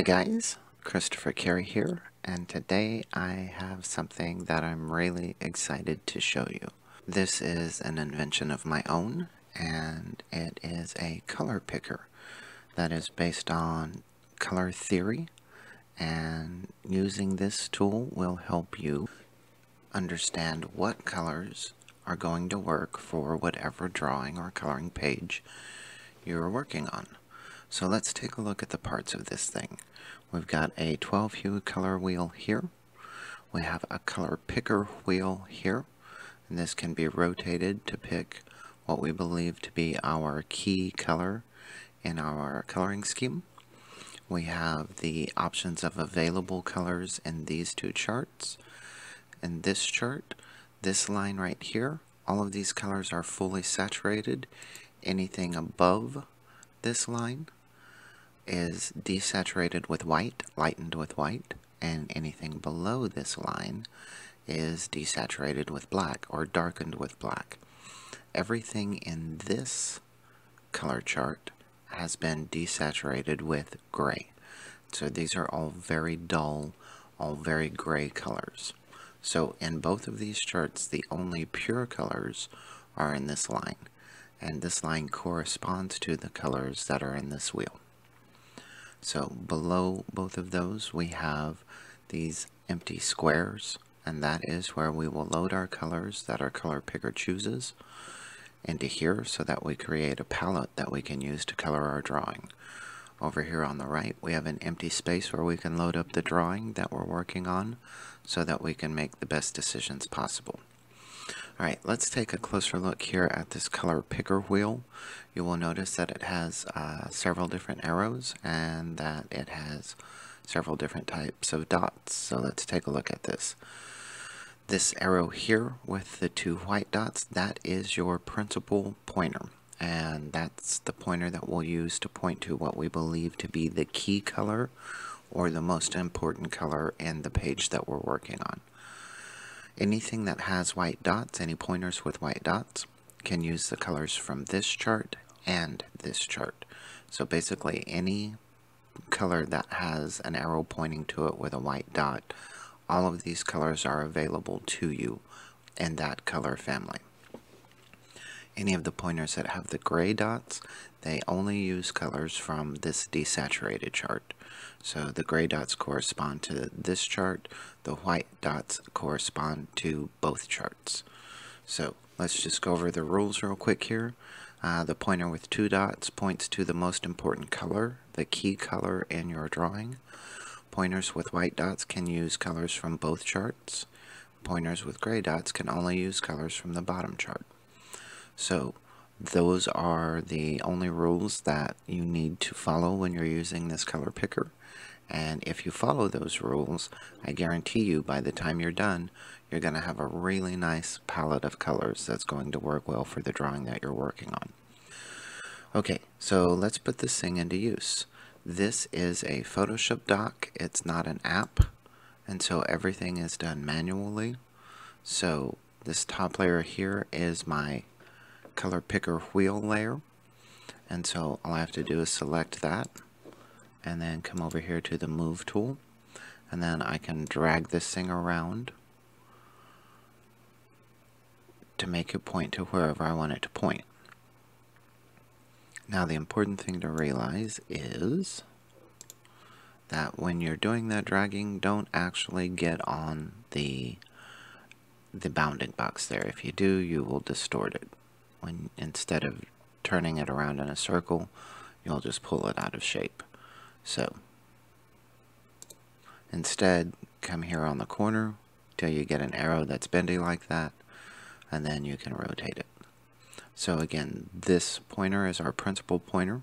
Hi guys, Christopher Carey here, and today I have something that I'm really excited to show you. This is an invention of my own, and it is a color picker that is based on color theory, and using this tool will help you understand what colors are going to work for whatever drawing or coloring page you're working on. So let's take a look at the parts of this thing. We've got a 12 hue color wheel here. We have a color picker wheel here, and this can be rotated to pick what we believe to be our key color in our coloring scheme. We have the options of available colors in these two charts. In this chart, this line right here, all of these colors are fully saturated. Anything above this line is desaturated with white, lightened with white, and anything below this line is desaturated with black or darkened with black. Everything in this color chart has been desaturated with gray. So these are all very dull, all very gray colors. So in both of these charts, the only pure colors are in this line, and this line corresponds to the colors that are in this wheel. So below both of those we have these empty squares, and that is where we will load our colors that our color picker chooses into here so that we create a palette that we can use to color our drawing. Over here on the right we have an empty space where we can load up the drawing that we're working on so that we can make the best decisions possible. Alright, let's take a closer look here at this color picker wheel. You will notice that it has several different arrows and that it has several different types of dots. So let's take a look at this. This arrow here with the two white dots, that is your principal pointer. And that's the pointer that we'll use to point to what we believe to be the key color or the most important color in the page that we're working on. Anything that has white dots, any pointers with white dots, can use the colors from this chart and this chart. So basically any color that has an arrow pointing to it with a white dot, all of these colors are available to you in that color family. Any of the pointers that have the gray dots, they only use colors from this desaturated chart. So the gray dots correspond to this chart, the white dots correspond to both charts. So let's just go over the rules real quick here. The pointer with two dots points to the most important color, the key color in your drawing. Pointers with white dots can use colors from both charts. Pointers with gray dots can only use colors from the bottom chart. So those are the only rules that you need to follow when you're using this color picker. And if you follow those rules, I guarantee you by the time you're done, you're going to have a really nice palette of colors that's going to work well for the drawing that you're working on. Okay, so let's put this thing into use. This is a Photoshop doc. It's not an app, and so everything is done manually. So this top layer here is my color picker wheel layer, and so all I have to do is select that and then come over here to the move tool, and then I can drag this thing around to make it point to wherever I want it to point. Now the important thing to realize is that when you're doing that dragging, don't actually get on the bounding box there. If you do, you will distort it. When instead of turning it around in a circle, you'll just pull it out of shape. So instead, come here on the corner till you get an arrow that's bendy like that, and then you can rotate it. So again, this pointer is our principal pointer,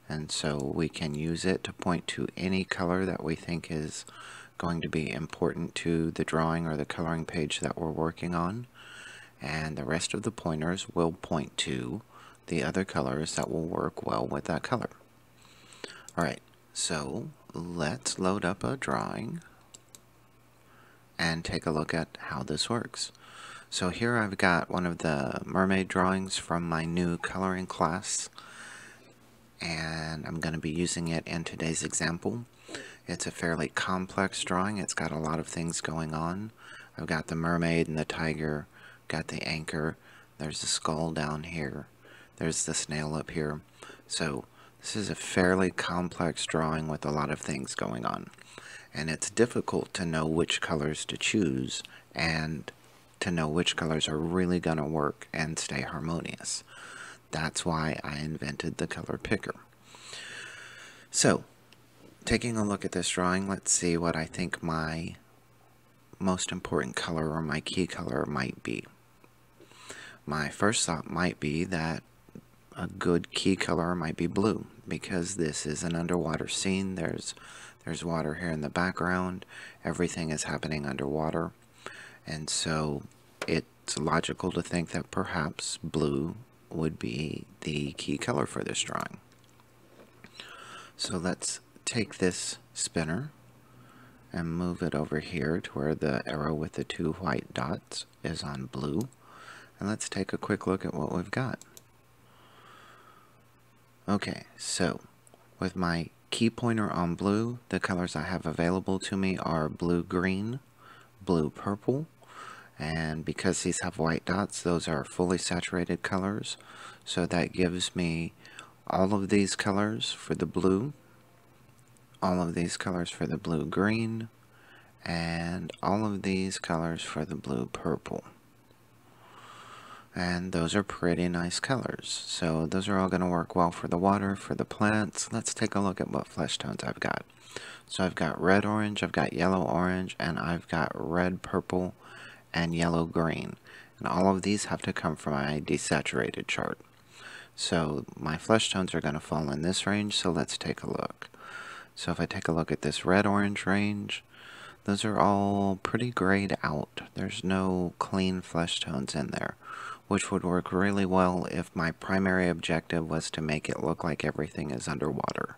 and so we can use it to point to any color that we think is going to be important to the drawing or the coloring page that we're working on. And the rest of the pointers will point to the other colors that will work well with that color. Alright, so let's load up a drawing and take a look at how this works. So here I've got one of the mermaid drawings from my new coloring class, and I'm going to be using it in today's example. It's a fairly complex drawing. It's got a lot of things going on. I've got the mermaid and the tiger, got the anchor, there's the skull down here, there's the snail up here. So this is a fairly complex drawing with a lot of things going on. And it's difficult to know which colors to choose and to know which colors are really going to work and stay harmonious. That's why I invented the color picker. So, taking a look at this drawing, let's see what I think my most important color or my key color might be. My first thought might be that a good key color might be blue, because this is an underwater scene. There's water here in the background. Everything is happening underwater. And so it's logical to think that perhaps blue would be the key color for this drawing. So let's take this spinner and move it over here to where the arrow with the 2 white dots is on blue. And let's take a quick look at what we've got. Okay, so with my key pointer on blue, the colors I have available to me are blue-green, blue-purple, and because these have white dots, those are fully saturated colors. So that gives me all of these colors for the blue, all of these colors for the blue-green, and all of these colors for the blue-purple. And those are pretty nice colors. So those are all going to work well for the water, for the plants. Let's take a look at what flesh tones I've got. So I've got red-orange, I've got yellow-orange, and I've got red-purple and yellow-green. And all of these have to come from my desaturated chart. So my flesh tones are going to fall in this range, so let's take a look. So if I take a look at this red-orange range, those are all pretty grayed out. There's no clean flesh tones in there, which would work really well if my primary objective was to make it look like everything is underwater.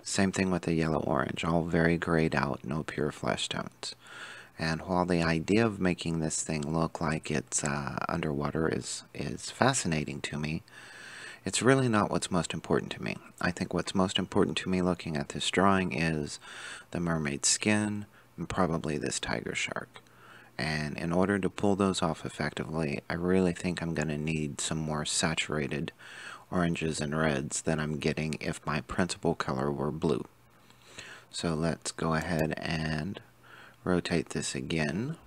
Same thing with the yellow-orange, all very grayed out, no pure flesh tones. And while the idea of making this thing look like it's underwater is fascinating to me, it's really not what's most important to me. I think what's most important to me looking at this drawing is the mermaid's skin and probably this tiger shark. And in order to pull those off effectively, I really think I'm going to need some more saturated oranges and reds than I'm getting if my principal color were blue. So let's go ahead and rotate this again.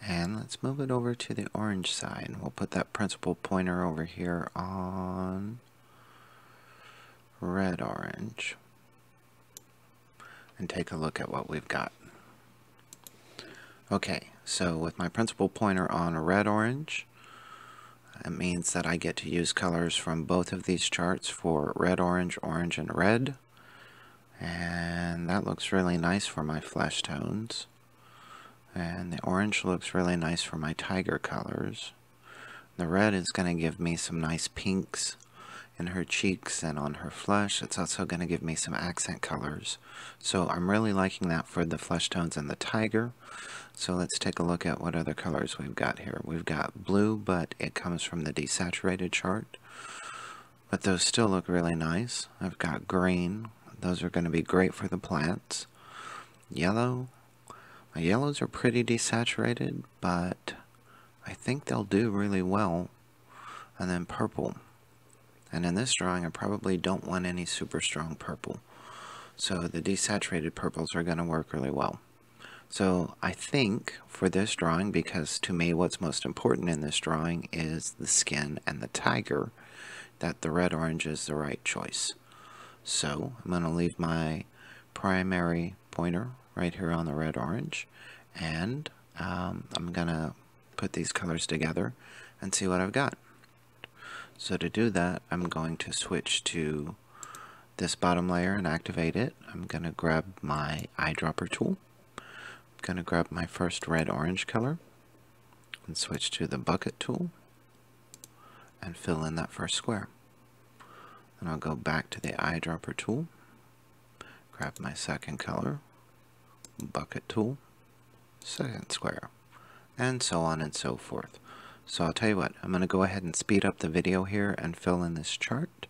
And let's move it over to the orange side. We'll put that principal pointer over here on red-orange. And take a look at what we've got. Okay, so with my principal pointer on red-orange, it means that I get to use colors from both of these charts for red-orange, orange, and red. And that looks really nice for my flesh tones. And the orange looks really nice for my tiger colors. The red is going to give me some nice pinks in her cheeks and on her flesh. It's also going to give me some accent colors. So I'm really liking that for the flesh tones and the tiger. So let's take a look at what other colors we've got here. We've got blue, but it comes from the desaturated chart. But those still look really nice. I've got green. Those are going to be great for the plants. Yellow. My yellows are pretty desaturated, but I think they'll do really well. And then purple. And in this drawing, I probably don't want any super strong purple. So the desaturated purples are going to work really well. So I think for this drawing, because to me what's most important in this drawing is the skin and the tiger, that the red-orange is the right choice. So I'm going to leave my primary pointer right here on the red-orange, and I'm going to put these colors together and see what I've got. So to do that, I'm going to switch to this bottom layer and activate it. I'm going to grab my eyedropper tool. I'm going to grab my first red-orange color and switch to the bucket tool and fill in that first square. Then I'll go back to the eyedropper tool, grab my second color, bucket tool, second square, and so on and so forth. So I'll tell you what, I'm going to go ahead and speed up the video here and fill in this chart,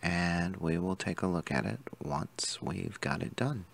and we will take a look at it once we've got it done.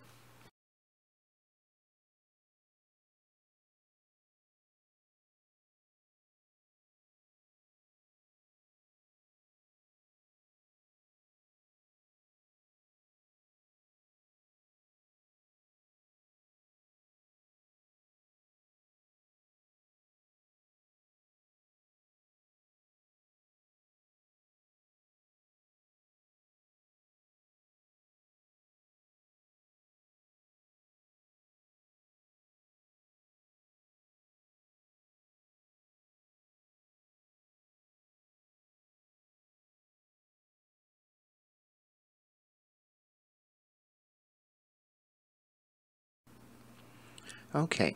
Okay,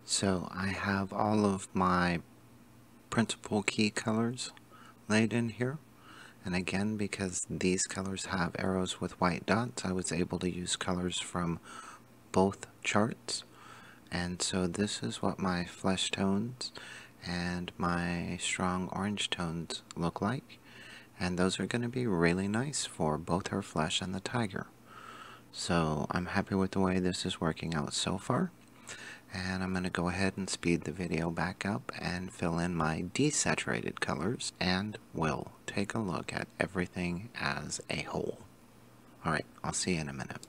so I have all of my principal key colors laid in here. And again, because these colors have arrows with white dots, I was able to use colors from both charts. And so this is what my flesh tones and my strong orange tones look like. And those are going to be really nice for both her flesh and the tiger. So I'm happy with the way this is working out so far. And I'm going to go ahead and speed the video back up and fill in my desaturated colors, and we'll take a look at everything as a whole. Alright, I'll see you in a minute.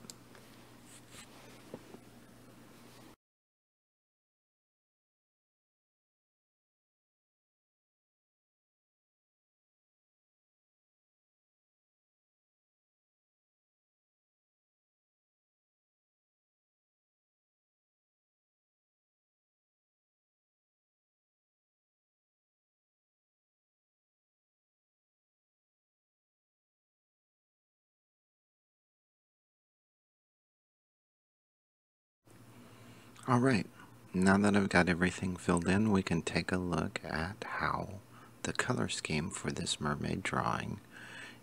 Alright, now that I've got everything filled in, we can take a look at how the color scheme for this mermaid drawing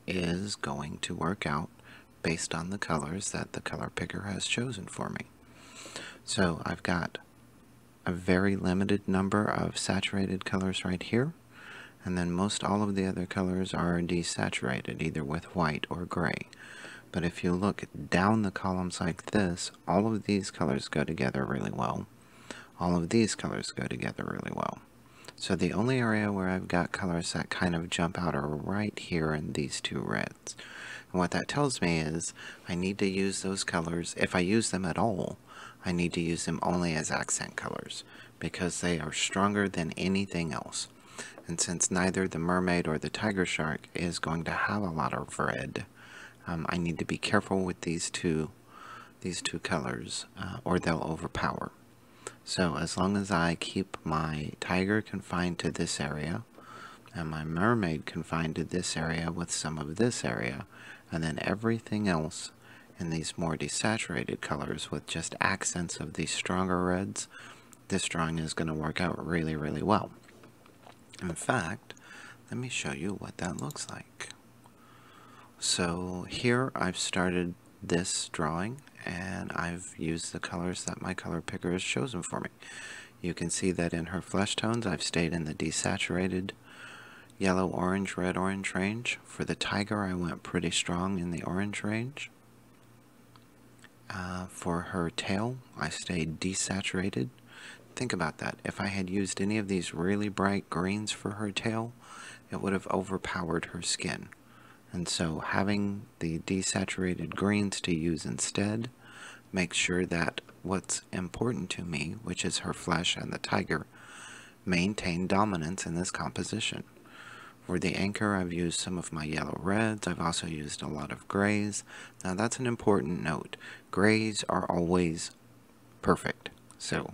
is going to work out based on the colors that the color picker has chosen for me. So I've got a very limited number of saturated colors right here, and then most all of the other colors are desaturated, either with white or gray. But if you look down the columns like this, all of these colors go together really well. All of these colors go together really well. So the only area where I've got colors that kind of jump out are right here in these two reds. And what that tells me is I need to use those colors, if I use them at all, I need to use them only as accent colors, because they are stronger than anything else. And since neither the mermaid or the tiger shark is going to have a lot of red, I need to be careful with these two colors, or they'll overpower. So as long as I keep my tiger confined to this area, and my mermaid confined to this area with some of this area, and then everything else in these more desaturated colors with just accents of these stronger reds, this drawing is going to work out really, really well. In fact, let me show you what that looks like. So here I've started this drawing, and I've used the colors that my color picker has chosen for me. You can see that in her flesh tones I've stayed in the desaturated yellow, orange, red, orange range. For the tiger I went pretty strong in the orange range. For her tail I stayed desaturated. Think about that. If I had used any of these really bright greens for her tail, it would have overpowered her skin. And so having the desaturated greens to use instead makes sure that what's important to me, which is her flesh and the tiger, maintain dominance in this composition. For the anchor, I've used some of my yellow reds. I've also used a lot of grays. Now that's an important note. Grays are always perfect. So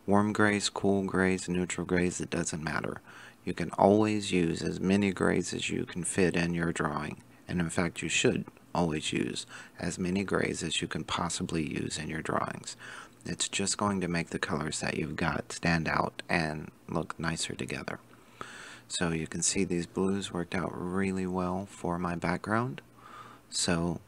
warm grays, cool grays, neutral grays, it doesn't matter. You can always use as many grays as you can fit in your drawing. And in fact, you should always use as many grays as you can possibly use in your drawings. It's just going to make the colors that you've got stand out and look nicer together. So you can see these blues worked out really well for my background. So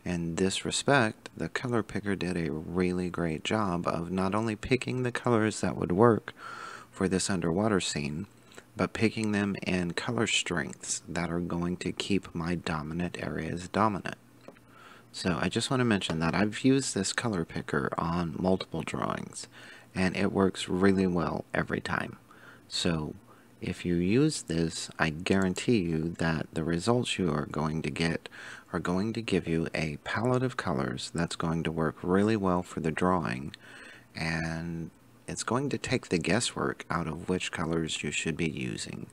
in this respect, the color picker did a really great job of not only picking the colors that would work for this underwater scene, but picking them in color strengths that are going to keep my dominant areas dominant. So I just want to mention that I've used this color picker on multiple drawings, and it works really well every time. So if you use this, I guarantee you that the results you are going to get are going to give you a palette of colors that's going to work really well for the drawing, and it's going to take the guesswork out of which colors you should be using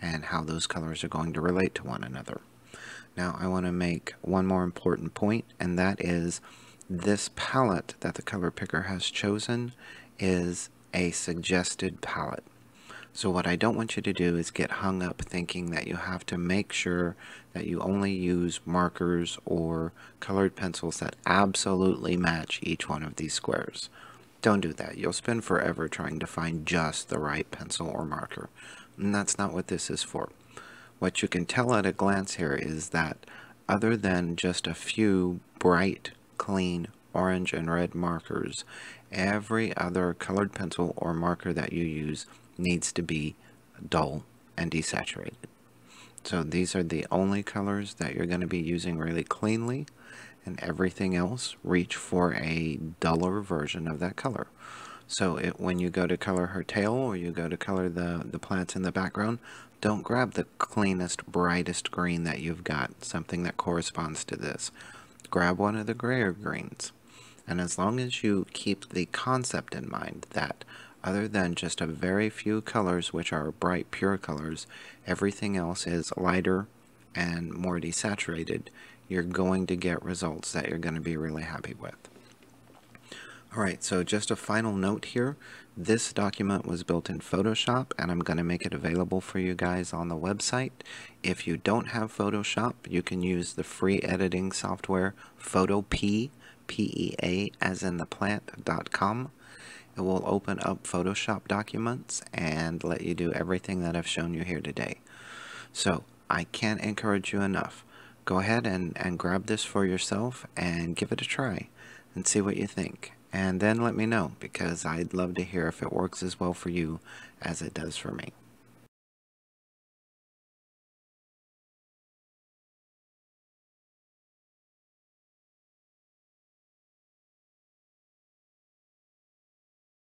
and how those colors are going to relate to one another. Now I want to make one more important point, and that is this palette that the color picker has chosen is a suggested palette. So what I don't want you to do is get hung up thinking that you have to make sure that you only use markers or colored pencils that absolutely match each one of these squares. Don't do that. You'll spend forever trying to find just the right pencil or marker. And that's not what this is for. What you can tell at a glance here is that other than just a few bright, clean orange and red markers, every other colored pencil or marker that you use needs to be dull and desaturated. So these are the only colors that you're going to be using really cleanly, and everything else, reach for a duller version of that color. So when you go to color her tail, or you go to color the plants in the background, don't grab the cleanest, brightest green that you've got, something that corresponds to this. Grab one of the grayer greens. And as long as you keep the concept in mind that other than just a very few colors, which are bright, pure colors, everything else is lighter and more desaturated, you're going to get results that you're going to be really happy with. Alright, so just a final note here. This document was built in Photoshop, and I'm going to make it available for you guys on the website. If you don't have Photoshop, you can use the free editing software Photopea, P-E-A as in the plant.com. It will open up Photoshop documents and let you do everything that I've shown you here today. So I can't encourage you enough. Go ahead and grab this for yourself and give it a try and see what you think. And then let me know, because I'd love to hear if it works as well for you as it does for me.